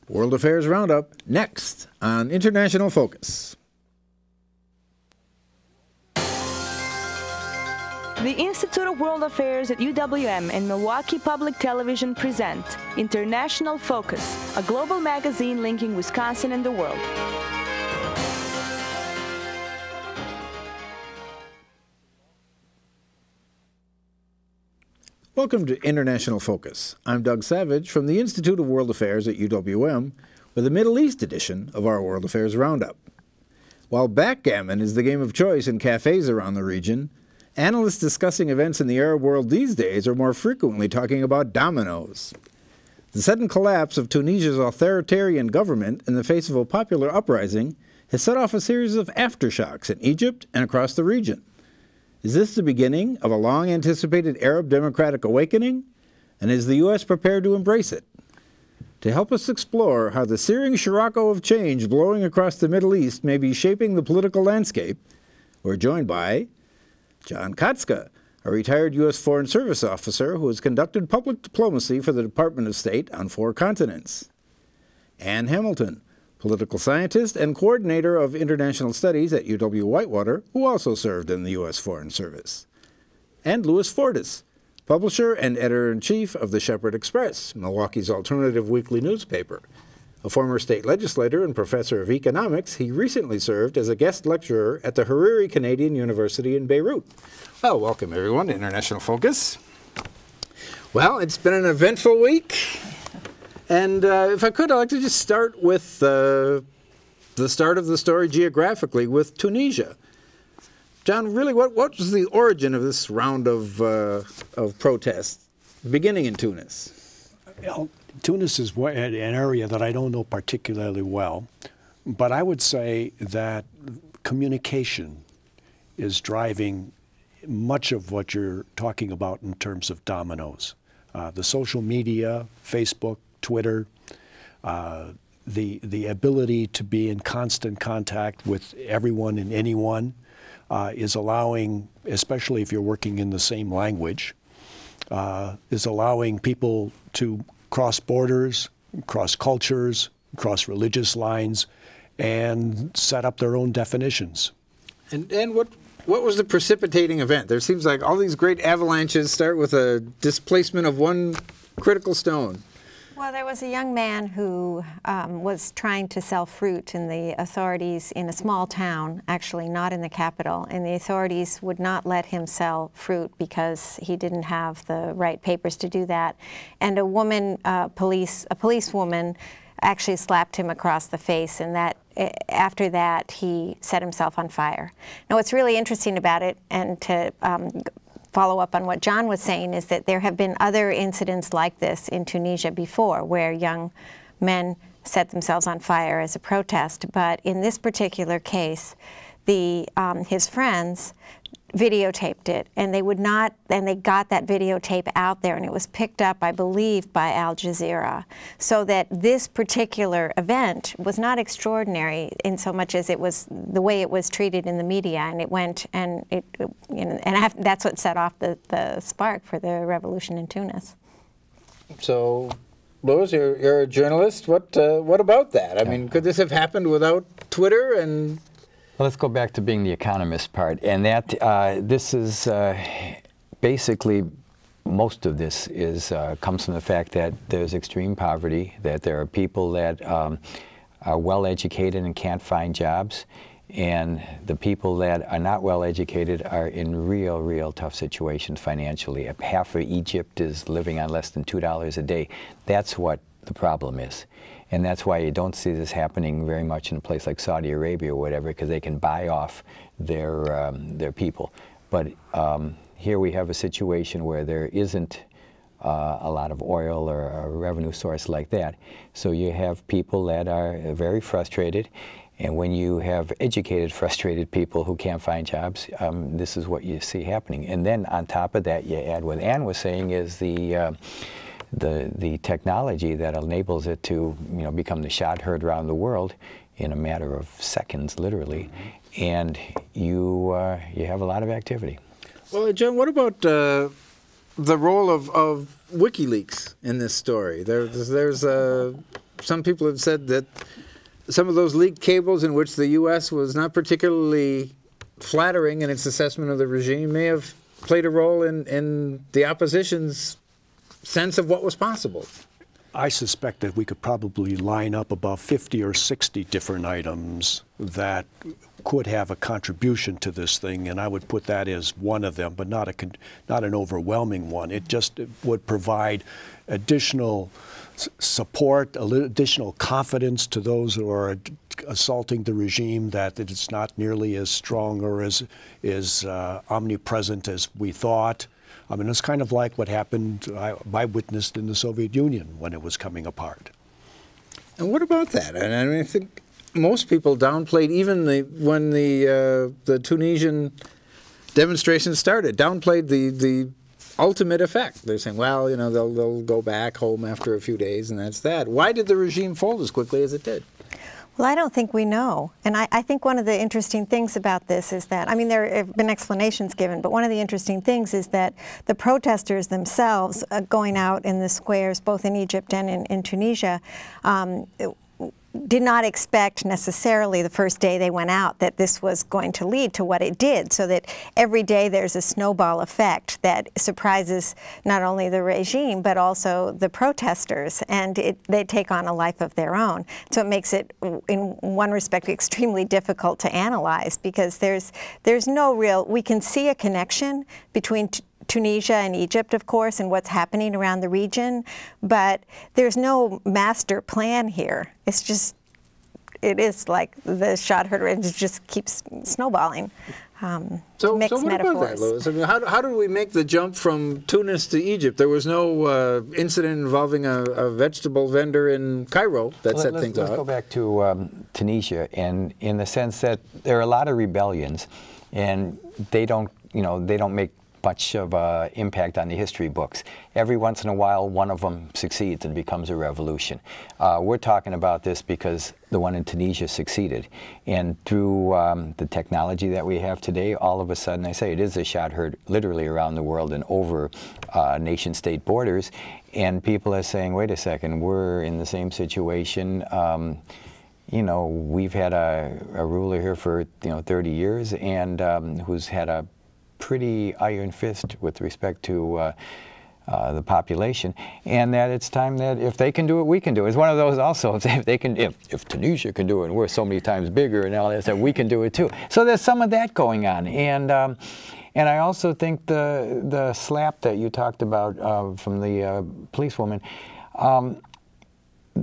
World Affairs Roundup, next on International Focus. The Institute of World Affairs at UWM and Milwaukee Public Television present International Focus, a global magazine linking Wisconsin and the world. Welcome to International Focus. I'm Doug Savage from the Institute of World Affairs at UWM with a Middle East edition of our World Affairs Roundup. While backgammon is the game of choice in cafes around the region, analysts discussing events in the Arab world these days are more frequently talking about dominoes. The sudden collapse of Tunisia's authoritarian government in the face of a popular uprising has set off a series of aftershocks in Egypt and across the region. Is this the beginning of a long-anticipated Arab democratic awakening? And is the U.S. prepared to embrace it? To help us explore how the searing scirocco of change blowing across the Middle East may be shaping the political landscape, we're joined by John Katzka, a retired U.S. Foreign Service officer who has conducted public diplomacy for the Department of State on 4 continents. Ann Hamiliton, political scientist and coordinator of international studies at UW-Whitewater, who also served in the U.S. Foreign Service. And Louis Fortis, publisher and editor-in-chief of the Shepherd Express, Milwaukee's alternative weekly newspaper. A former state legislator and professor of economics, he recently served as a guest lecturer at the Hariri Canadian University in Beirut. Well, welcome everyone to International Focus. Well, it's been an eventful week. And if I could, I'd like to just start with the start of the story geographically with Tunisia. John, really, what was the origin of this round of protests beginning in Tunis? Well, Tunis is an area that I don't know particularly well, but I would say that communication is driving much of what you're talking about in terms of dominoes. The social media, Facebook, Twitter, the ability to be in constant contact with everyone and anyone is allowing, especially if you're working in the same language, is allowing people to cross borders, cross cultures, cross religious lines, and set up their own definitions. And what was the precipitating event? There seems like all these great avalanches start with a displacement of one critical stone. Well, there was a young man who was trying to sell fruit, and the authorities in a small town, actually not in the capital, and the authorities would not let him sell fruit because he didn't have the right papers to do that. And a woman, a policewoman, actually slapped him across the face, and that after that he set himself on fire. Now, what's really interesting about it, and to follow up on what John was saying, is that there have been other incidents like this in Tunisia before, where young men set themselves on fire as a protest. But in this particular case, his friends videotaped it, and they got that videotape out there, and it was picked up, I believe, by Al Jazeera. So that this particular event was not extraordinary in so much as it was the way it was treated in the media, and it went, and that's what set off the spark for the revolution in Tunis. So, Louis, you're a journalist. What about that? I mean, could this have happened without Twitter and? Well, let's go back to being the economist part, and that this is basically, most of this comes from the fact that there's extreme poverty, that there are people that are well educated and can't find jobs, and the people that are not well educated are in real tough situations financially. Half of Egypt is living on less than $2 a day. That's what the problem is. And that's why you don't see this happening very much in a place like Saudi Arabia or whatever, because they can buy off their people. But here we have a situation where there isn't a lot of oil or a revenue source like that. So you have people that are very frustrated. And when you have educated, frustrated people who can't find jobs, this is what you see happening. And then on top of that, you add what Ann was saying is the technology that enables it to become the shot heard around the world in a matter of seconds, literally, and you have a lot of activity. Well, John, what about the role of WikiLeaks in this story? There's some people have said that some of those leaked cables in which the U.S. was not particularly flattering in its assessment of the regime may have played a role in the opposition's sense of what was possible. I suspect that we could probably line up about 50 or 60 different items that could have a contribution to this thing, and I would put that as one of them, but not an overwhelming one. It just would provide additional support, additional confidence to those who are assaulting the regime that it's not nearly as strong or as omnipresent as we thought. I mean, it's kind of like what happened, I witnessed in the Soviet Union when it was coming apart. And what about that? And I mean, I think most people downplayed, even when the Tunisian demonstrations started, downplayed the ultimate effect. They're saying, well, you know, they'll go back home after a few days, and that's that. Why did the regime fold as quickly as it did? Well, I don't think we know. And I think one of the interesting things about this is that, I mean, there have been explanations given, but one of the interesting things is that the protesters themselves going out in the squares, both in Egypt and in Tunisia, did not expect necessarily the first day they went out that this was going to lead to what it did, so that every day there's a snowball effect that surprises not only the regime but also the protesters, and they take on a life of their own. So it makes it, in one respect, extremely difficult to analyze, because there's no real, we can see a connection between Tunisia and Egypt, of course, and what's happening around the region, but there's no master plan here. It's just, it is like the shot heard, and it just keeps snowballing. So mixed what metaphors. about that, Louis? I mean, how did we make the jump from Tunis to Egypt? There was no incident involving a vegetable vendor in Cairo that set things up. Let's go back to Tunisia, and in the sense that there are a lot of rebellions, and they don't make much of an impact on the history books. Every once in a while, one of them succeeds and becomes a revolution. We're talking about this because the one in Tunisia succeeded. And through the technology that we have today, all of a sudden, I say it is a shot heard literally around the world and over nation-state borders. And people are saying, wait a second, we're in the same situation. You know, we've had a ruler here for 30 years, and who's had a pretty iron fist with respect to the population, and that it's time that if they can do it, we can do it. It's one of those also, if Tunisia can do it, and we're so many times bigger and all that, we can do it too. So there's some of that going on, and I also think the slap that you talked about from the policewoman,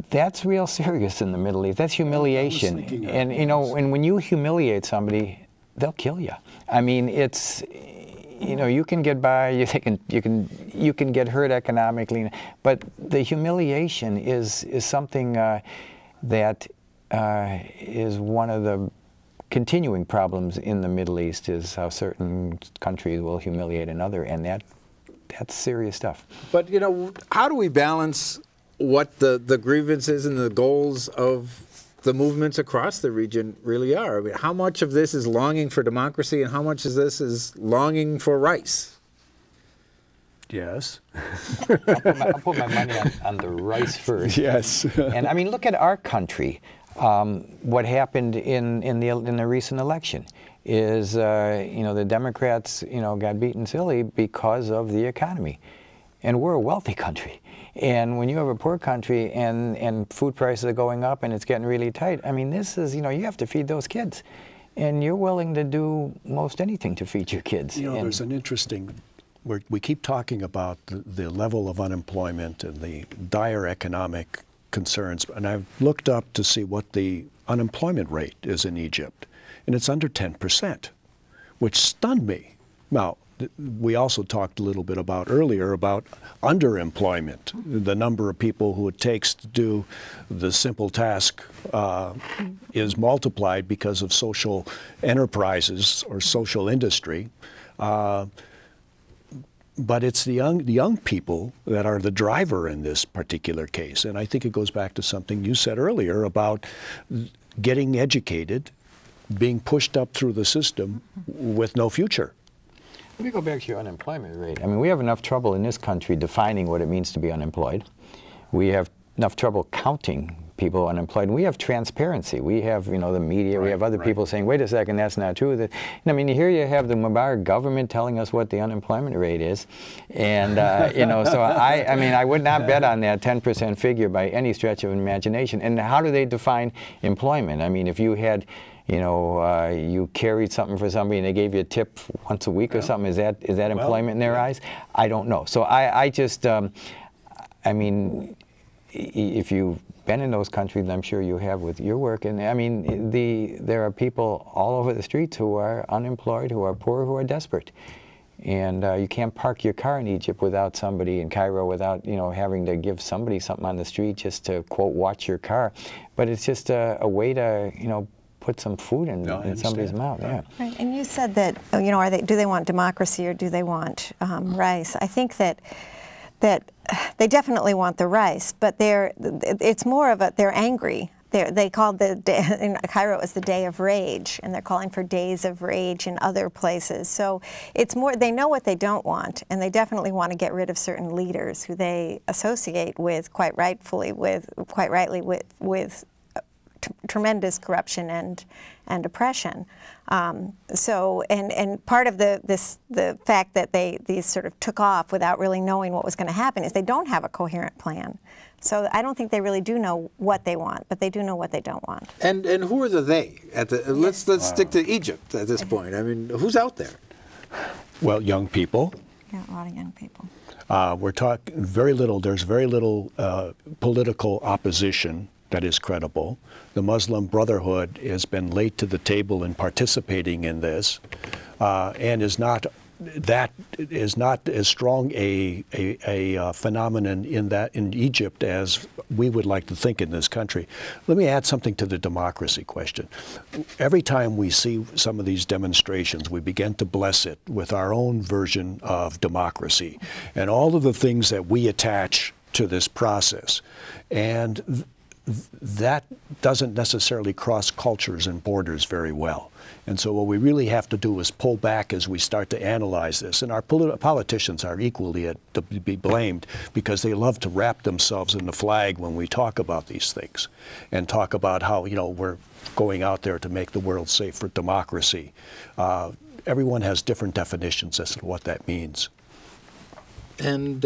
that's real serious in the Middle East. That's humiliation, and and when you humiliate somebody, they'll kill you. I mean, it's, you can get by, you can get hurt economically, but the humiliation is something that is one of the continuing problems in the Middle East, is how certain countries will humiliate another, and that's serious stuff. But how do we balance what the grievances and the goals of the movements across the region really are? I mean, how much of this is longing for democracy, and how much of this is longing for rice? Yes. I'll put my money on the rice first. Yes. And I mean, look at our country. What happened in the recent election is, the Democrats, got beaten silly because of the economy. And we're a wealthy country. And when you have a poor country and food prices are going up and it's getting really tight, I mean, this is, you have to feed those kids. And you're willing to do most anything to feed your kids. There's an interesting, we keep talking about the level of unemployment and the dire economic concerns. And I've looked up to see what the unemployment rate is in Egypt. And it's under 10%, which stunned me. Now, we also talked a little bit earlier about underemployment, the number of people who it takes to do the simple task is multiplied because of social enterprises or social industry. But it's the young people that are the driver in this particular case. And I think it goes back to something you said earlier about getting educated, being pushed up through the system with no future. Let me go back to your unemployment rate. I mean, we have enough trouble in this country defining what it means to be unemployed. We have enough trouble counting people unemployed. And we have transparency. We have, you know, the media. We have other people saying, "Wait a second, that's not true." I mean, here you have the Mubarak government telling us what the unemployment rate is, and you know, so I mean, I would not bet on that 10% figure by any stretch of imagination. And how do they define employment? I mean, if you had, you know, you carried something for somebody and they gave you a tip once a week or something, is that employment in their eyes? I don't know. So I just, I mean, if you've been in those countries, and I'm sure you have with your work, and I mean, there are people all over the streets who are unemployed, who are poor, who are desperate. And you can't park your car in Egypt without somebody, in Cairo, without, you know, having to give somebody something on the street just to, quote, watch your car. But it's just a way to, you know, put some food in somebody's mouth. Yeah. Right. And you said that, you know, do they want democracy or do they want rice? I think that they definitely want the rice, but it's more of they're angry. They called the day, in Cairo it was the Day of Rage, and they're calling for days of rage in other places. So it's more, they know what they don't want, and they definitely want to get rid of certain leaders who they associate with, quite rightly, with tremendous corruption and oppression. So, and part of the fact that these sort of took off without really knowing what was going to happen is they don't have a coherent plan. So I don't think they really do know what they want, but they do know what they don't want. And who are the they? Let's stick to Egypt at this point. I mean, who's out there? Well, young people. Yeah, a lot of young people. We're talking very little. There's very little political opposition that is credible. The Muslim Brotherhood has been late to the table in participating in this, and is not as strong a phenomenon in Egypt as we would like to think in this country. Let me add something to the democracy question. Every time we see some of these demonstrations, we begin to bless it with our own version of democracy and all of the things that we attach to this process. And that doesn't necessarily cross cultures and borders very well. And so what we really have to do is pull back as we start to analyze this. And our politicians are equally to be blamed because they love to wrap themselves in the flag when we talk about these things and talk about how, you know, we're going out there to make the world safe for democracy. Everyone has different definitions as to what that means. And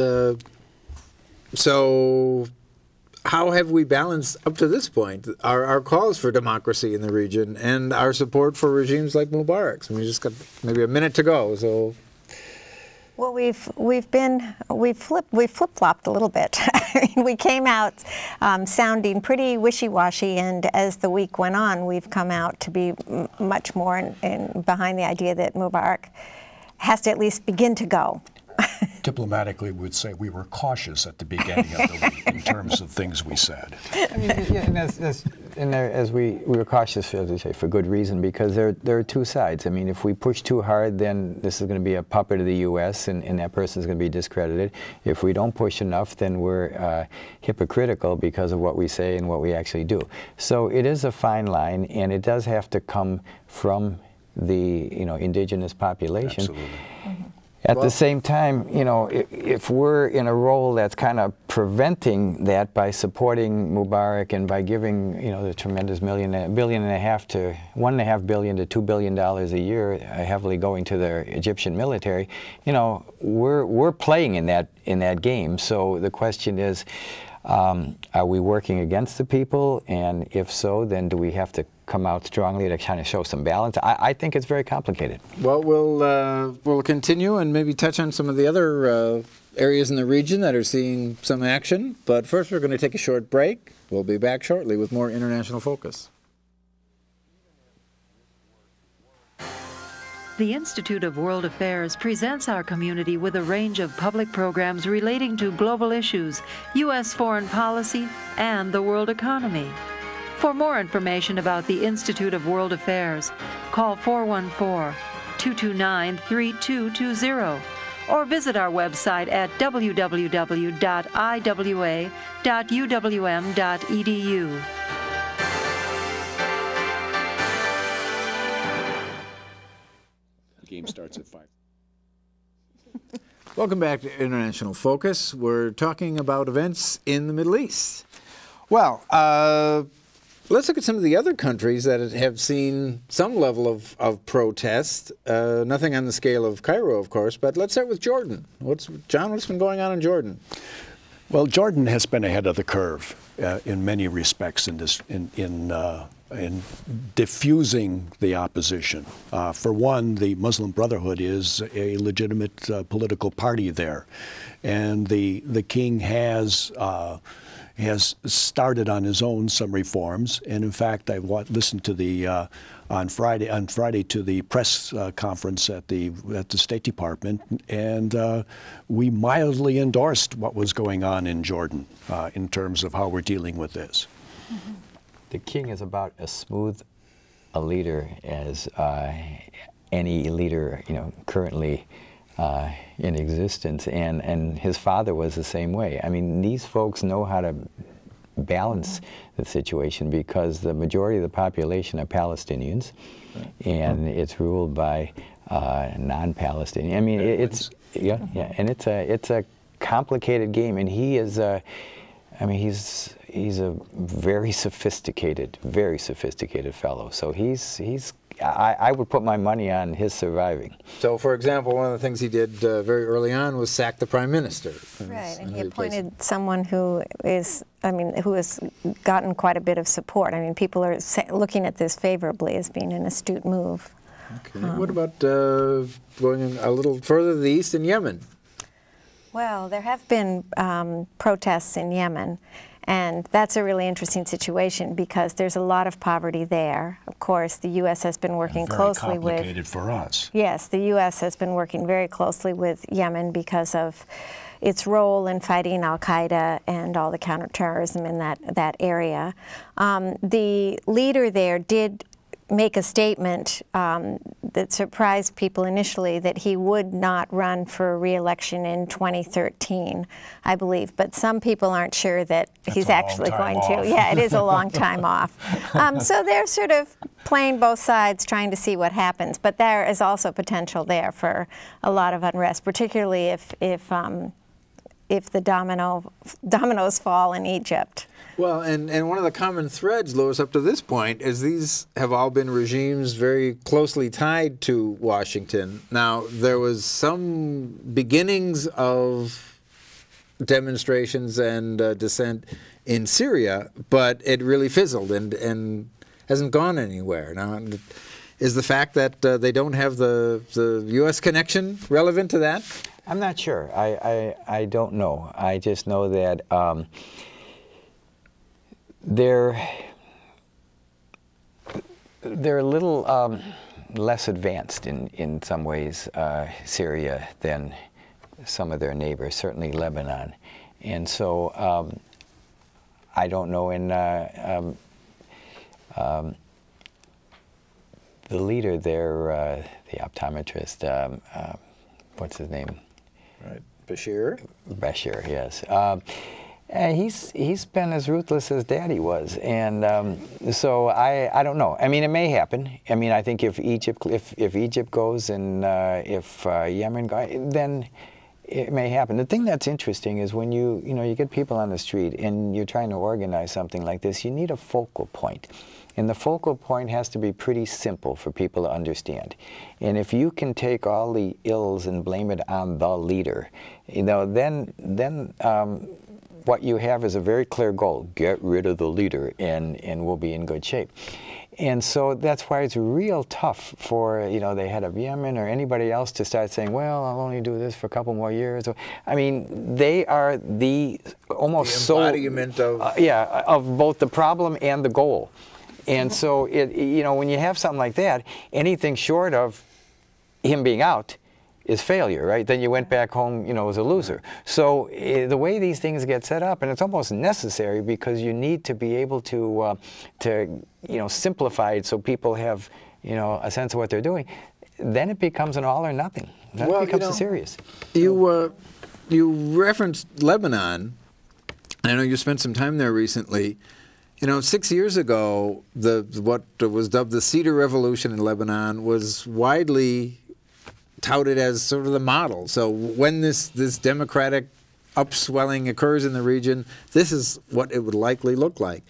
so how have we balanced, up to this point, our calls for democracy in the region and our support for regimes like Mubarak's? I mean, we just got maybe a minute to go, so. Well, we've flip-flopped a little bit. We came out sounding pretty wishy-washy, and as the week went on, we've come out to be much more behind the idea that Mubarak has to at least begin to go. Diplomatically, we would say we were cautious at the beginning of the week in terms of things we said. I mean, and as we were cautious, as you say, for good reason, because there are two sides. I mean, if we push too hard, then this is going to be a puppet of the U.S., and that person is going to be discredited. If we don't push enough, then we're hypocritical because of what we say and what we actually do. So it is a fine line, and it does have to come from the indigenous population. Absolutely. Mm-hmm. At the same time, if we're in a role that's kind of preventing that by supporting Mubarak and by giving, the tremendous $1.5 billion to $1.5 billion to $2 billion a year, heavily going to the Egyptian military, we're playing in that game. So the question is, are we working against the people? And if so, then do we have to come out strongly to kind of show some balance? I think it's very complicated. Well, we'll continue and maybe touch on some of the other areas in the region that are seeing some action. But first, we're going to take a short break. We'll be back shortly with more International Focus. The Institute of World Affairs presents our community with a range of public programs relating to global issues, U.S. foreign policy, and the world economy. For more information about the Institute of World Affairs, call 414-229-3220 or visit our website at www.iwa.uwm.edu. The game starts at 5. Welcome back to International Focus. We're talking about events in the Middle East. Well, let's look at some of the other countries that have seen some level of protest. Nothing on the scale of Cairo, of course, but let's start with Jordan. John, what's been going on in Jordan? Well, Jordan has been ahead of the curve in many respects in diffusing the opposition. For one, the Muslim Brotherhood is a legitimate political party there, and the king has started on his own some reforms. And in fact, I listened to the on Friday to the press conference at the State Department, and we mildly endorsed what was going on in Jordan in terms of how we're dealing with this. Mm-hmm. The king is about as smooth a leader as any leader, currently in existence, and his father was the same way. I mean, these folks know how to balance the situation because the majority of the population are Palestinians, and it's ruled by non-Palestinian. I mean, it's and it's a complicated game, and he is he's a very sophisticated fellow. So I would put my money on his surviving. So, for example, one of the things he did very early on was sack the prime minister. Right, and he appointed someone who has gotten quite a bit of support. I mean, people are looking at this favorably as being an astute move. Okay. What about going a little further to the east in Yemen? Well, there have been protests in Yemen, and that's a really interesting situation because there's a lot of poverty there. Of course, the U.S. has been working closely with... Very complicated for us. Yes, the U.S. has been working very closely with Yemen because of its role in fighting al-Qaeda and all the counterterrorism in that area. The leader there did make a statement that surprised people initially that he would not run for re-election in 2013, I believe. But some people aren't sure that he's actually going to. Yeah, it is a long time off. So they're sort of playing both sides, trying to see what happens. But there is also potential there for a lot of unrest, particularly if the dominoes fall in Egypt. Well, and one of the common threads, Louis, up to this point, is these have all been regimes very closely tied to Washington. Now, there was some beginnings of demonstrations and dissent in Syria, but it really fizzled and hasn't gone anywhere. Now, is the fact that they don't have the U.S. connection relevant to that? I'm not sure. I don't know. I just know that they're a little less advanced in some ways, Syria, than some of their neighbors, certainly Lebanon. And so I don't know. In the leader there, the optometrist, what's his name? Right, Bashir. Bashir, yes. He's been as ruthless as Daddy was, and so I don't know. I mean, it may happen. I mean, I think if Egypt goes and if Yemen goes, then it may happen. The thing that's interesting is when you get people on the street and you're trying to organize something like this, you need a focal point. And the focal point has to be pretty simple for people to understand. And if you can take all the ills and blame it on the leader, then what you have is a very clear goal: get rid of the leader, and we'll be in good shape. And so that's why it's real tough for the head of Yemen or anybody else to start saying, well, I'll only do this for a couple more years. I mean, they are the almost the embodiment of both the problem and the goal. And so when you have something like that, anything short of him being out is failure, right? Then you went back home, as a loser. So the way these things get set up, and it's almost necessary because you need to be able to simplify it so people have, a sense of what they're doing. Then it becomes an all or nothing. Then it becomes serious. You referenced Lebanon. I know you spent some time there recently. 6 years ago, what was dubbed the Cedar Revolution in Lebanon was widely touted as sort of the model. So when this democratic upswelling occurs in the region, this is what it would likely look like.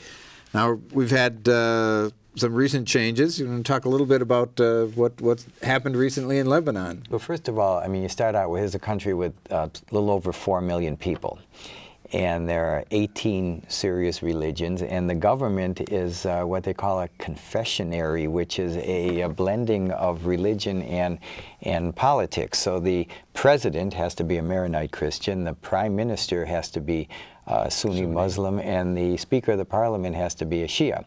Now, we've had some recent changes. You want to talk a little bit about what's happened recently in Lebanon? Well, first of all, I mean, you start out with, here's a country with a little over 4 million people. And there are 18 serious religions, and the government is what they call a confessionary, which is a blending of religion and politics. So the president has to be a Maronite Christian, the prime minister has to be Sunni Muslim, and the Speaker of the Parliament has to be a Shia.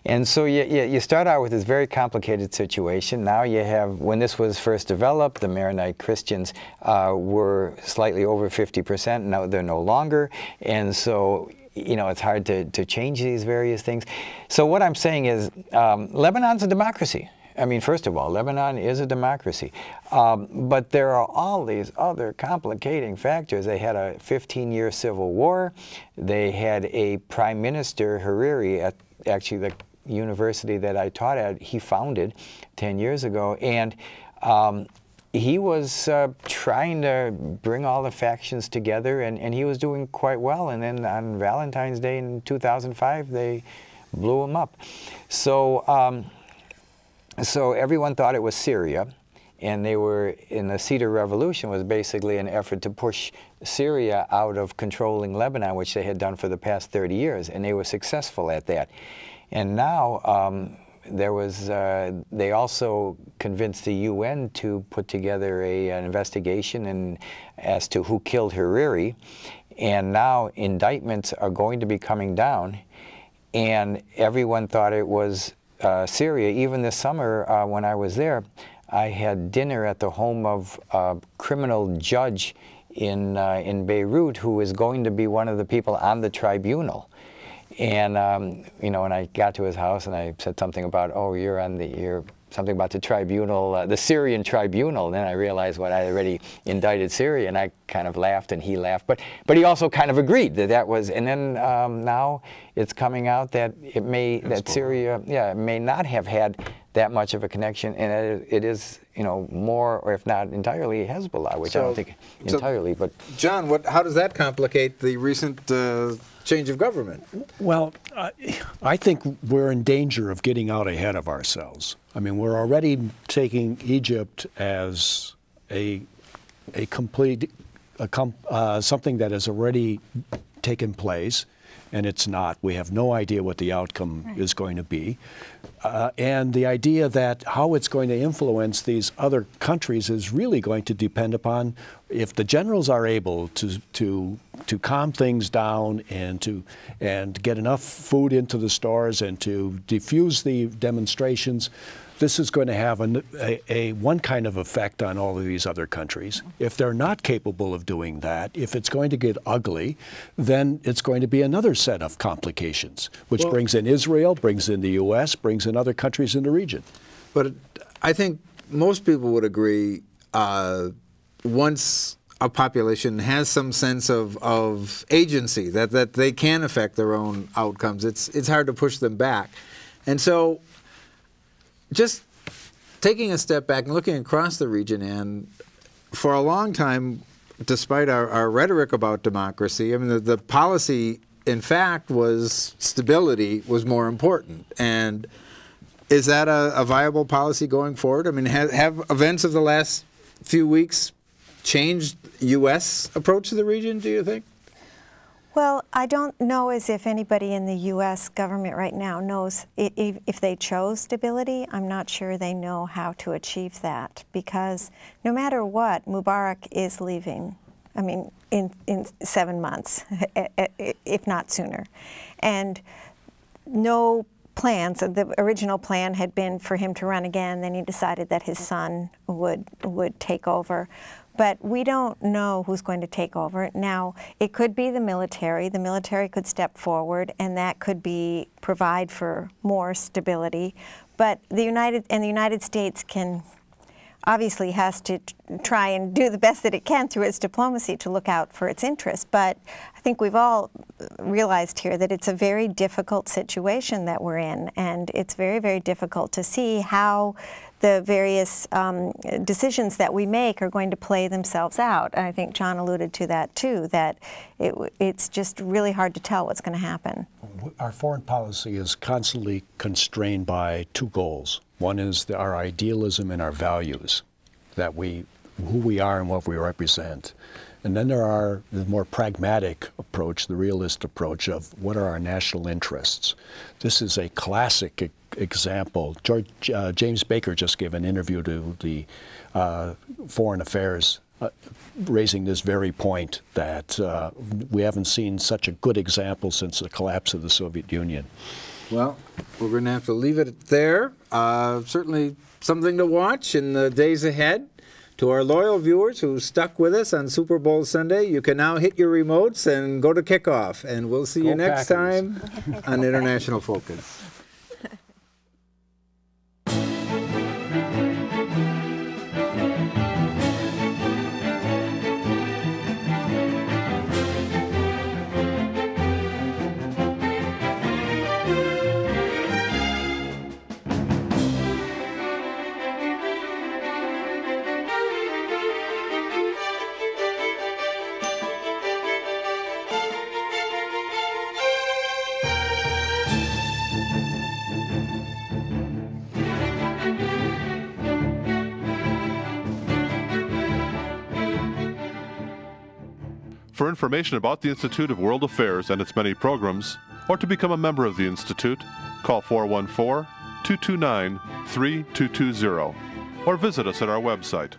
And so you start out with this very complicated situation. Now you have, when this was first developed, the Maronite Christians were slightly over 50%. Now they're no longer. And so, you know, it's hard to change these various things. So what I'm saying is Lebanon's a democracy. I mean, first of all, Lebanon is a democracy. But there are all these other complicating factors. They had a 15-year civil war. They had a prime minister, Hariri, at actually the university that I taught at, he founded 10 years ago. And he was trying to bring all the factions together, and he was doing quite well. And then on Valentine's Day in 2005, they blew him up. So, so everyone thought it was Syria, and they were, in the Cedar Revolution was basically an effort to push Syria out of controlling Lebanon, which they had done for the past 30 years, and they were successful at that. And now there was, they also convinced the UN to put together an investigation as to who killed Hariri, and now indictments are going to be coming down, and everyone thought it was Syria. Even this summer when I was there, I had dinner at the home of a criminal judge in Beirut who is going to be one of the people on the tribunal. And you know, when I got to his house and I said something about, oh, you're something about the tribunal, the Syrian tribunal, and then I realized what I already indicted Syria, and I kind of laughed and he laughed. But he also kind of agreed that was, and then now it's coming out that it may, that Syria, yeah, may not have had that much of a connection, and it is, you know, more, or if not entirely, Hezbollah, which I don't think entirely, but... John, how does that complicate the recent change of government? Well, I think we're in danger of getting out ahead of ourselves. I mean, we're already taking Egypt as a complete, something that has already taken place, and it's not. We have no idea what the outcome is going to be. And the idea that how it's going to influence these other countries is really going to depend upon if the generals are able to calm things down and get enough food into the stores and to diffuse the demonstrations. This is going to have one kind of effect on all of these other countries. If they're not capable of doing that, if it's going to get ugly, then it's going to be another set of complications, which brings in Israel, brings in the U.S., brings in other countries in the region. But I think most people would agree once a population has some sense of agency, that they can affect their own outcomes, it's hard to push them back. And so just taking a step back and looking across the region, and for a long time, despite our rhetoric about democracy, I mean, the policy, in fact, was stability was more important. And is that a viable policy going forward? I mean, have events of the last few weeks changed U.S. approach to the region, do you think? Well, I don't know as if anybody in the U.S. government right now knows if they chose stability. I'm not sure they know how to achieve that, because no matter what, Mubarak is leaving, I mean, in 7 months, if not sooner. And no plans, the original plan had been for him to run again, then he decided that his son would take over. But we don't know who's going to take over. Now, it could be the military. The military could step forward, and that could provide for more stability. But the United States obviously has to try and do the best that it can through its diplomacy to look out for its interests. But I think we've all realized here that it's a very difficult situation that we're in, and it's very, very difficult to see how the various decisions that we make are going to play themselves out. And I think John alluded to that too, that it's just really hard to tell what's going to happen. Our foreign policy is constantly constrained by two goals. One is our idealism and our values, that who we are and what we represent. And then there are the more pragmatic approach, the realist approach of what are our national interests. This is a classic example. James Baker just gave an interview to the Foreign Affairs raising this very point that we haven't seen such a good example since the collapse of the Soviet Union. Well, we're going to have to leave it there. Certainly something to watch in the days ahead. To our loyal viewers who stuck with us on Super Bowl Sunday, you can now hit your remotes and go to kickoff. And we'll see you next time on International Focus. For information about the Institute of World Affairs and its many programs, or to become a member of the Institute, call 414-229-3220 or visit us at our website.